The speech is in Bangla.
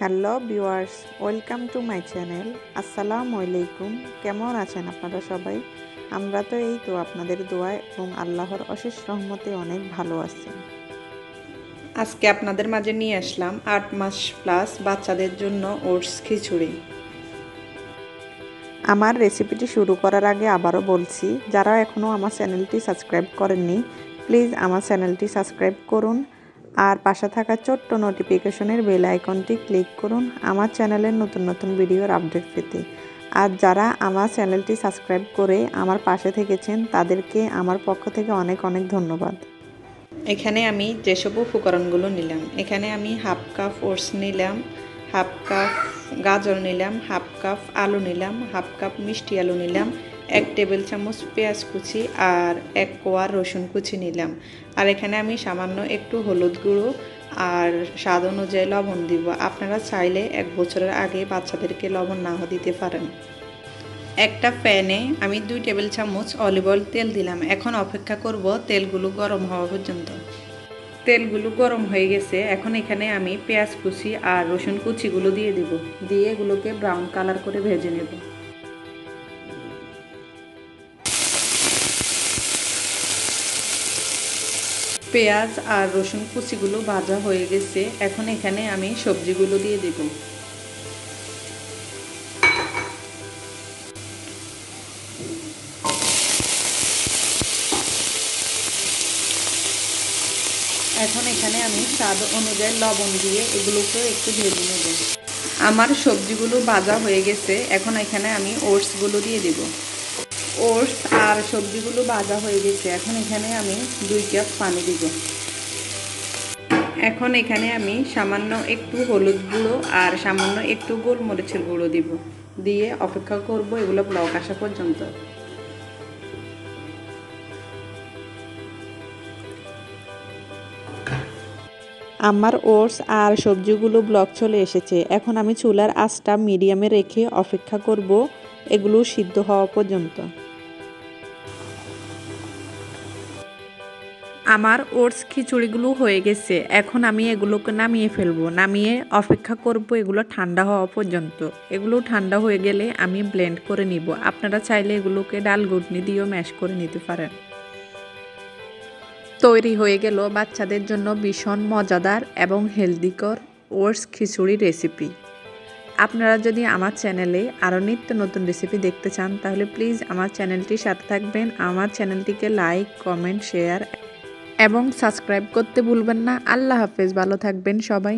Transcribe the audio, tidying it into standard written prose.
Hello viewers, welcome to my channel. আসসালামু আলাইকুম। কেমন আছেন আপনারা সবাই? আমরা তো এই তো আপনাদের দোয়ায় এবং আল্লাহর অশেষ রহমতে অনেক ভালো আছি। আজকে আপনাদের মাঝে নিয়ে আসলাম 8 মাস প্লাস বাচ্চাদের জন্য ওটস খিচুড়ি। আমার রেসিপিটি শুরু করার আগে আবারও বলছি, যারা এখনও আমার চ্যানেলটি সাবস্ক্রাইব করেননি প্লিজ আমার চ্যানেলটি সাবস্ক্রাইব করুন আর পাশে থাকা ছোট্ট নোটিফিকেশনের বেল আইকনটি ক্লিক করুন আমার চ্যানেলের নতুন নতুন ভিডিওর আপডেট পেতে। আর যারা আমার চ্যানেলটি সাবস্ক্রাইব করে আমার পাশে থেকেছেন তাদেরকে আমার পক্ষ থেকে অনেক অনেক ধন্যবাদ। এখানে আমি যেসব উপকরণগুলো নিলাম, এখানে আমি হাফ কাপ ওটস নিলাম, হাফ কাপ গাজর নিলাম, হাফ কাপ আলু নিলাম, হাফ কাপ মিষ্টি আলু নিলাম, 1 টেবিল চামচ পেঁয়াজ কুচি আর 1 কোয়া রসুন কুচি নিলাম। আর এখানে আমি সামান্য একটু হলুদ গুঁড়ো আর স্বাদ অনুযায়ী লবণ দিব। আপনারা চাইলে 1 বছরের আগে বাচ্চাদেরকে লবণ নাও দিতে পারেন। একটা প্যানে আমি 2 টেবিল চামচ অলিভ অয়েল তেল দিলাম। এখন অপেক্ষা করব তেলগুলো গরম হওয়া পর্যন্ত। তেলগুলো গরম হয়ে গেছে, এখন এখানে আমি পেঁয়াজ কুচি আর রসুন কুচিগুলো দিয়ে দিব। দিয়ে এগুলোকে ব্রাউন কালার করে ভেজে নেব। পেঁয়াজ আর রসুন কুচিগুলো ভাজা হয়ে গেছে, এখন এখানে আমি সবজিগুলো দিয়ে দেব। এখন এখানে আমি স্বাদ অনুযায়ী লবণ দিয়ে এগুলোকে একটু ভেজে নেব। আমার সবজিগুলো ভাজা হয়ে গেছে, এখন এখানে আমি ওটসগুলো দিয়ে দেব। ওটস আর সবজিগুলো ভাজা হয়ে গেছে, এখন এখানে আমি 2 কাপ পানি দিব। এখন এখানে আমি সামান্য একটু হলুদ গুঁড়ো আর সামান্য একটু গোলমরিচের গুঁড়ো দিব। দিয়ে অপেক্ষা করব এগুলো ব্লক আসা পর্যন্ত। আমার ওটস আর সবজিগুলো ব্লক চলে এসেছে, এখন আমি চুলার আঁচটা মিডিয়ামে রেখে অপেক্ষা করব এগুলো সিদ্ধ হওয়া পর্যন্ত। আমার ওটস খিচুড়িগুলো হয়ে গেছে, এখন আমি এগুলোকে নামিয়ে ফেলবো। নামিয়ে অপেক্ষা করব এগুলো ঠান্ডা হওয়া পর্যন্ত। এগুলো ঠান্ডা হয়ে গেলে আমি ব্লেন্ড করে নিব। আপনারা চাইলে এগুলোকে ডাল ঘুটনি দিয়েও ম্যাশ করে নিতে পারেন। তৈরি হয়ে গেল বাচ্চাদের জন্য ভীষণ মজাদার এবং হেলদিকর ওটস খিচুড়ি রেসিপি। আপনারা যদি আমার চ্যানেলে আরও নিত্য নতুন রেসিপি দেখতে চান তাহলে প্লিজ আমার চ্যানেলটির সাথে থাকবেন। আমার চ্যানেলটিকে লাইক, কমেন্ট, শেয়ার এবং সাবস্ক্রাইব করতে ভুলবেন না। আল্লাহ হাফেজ, ভালো থাকবেন সবাই।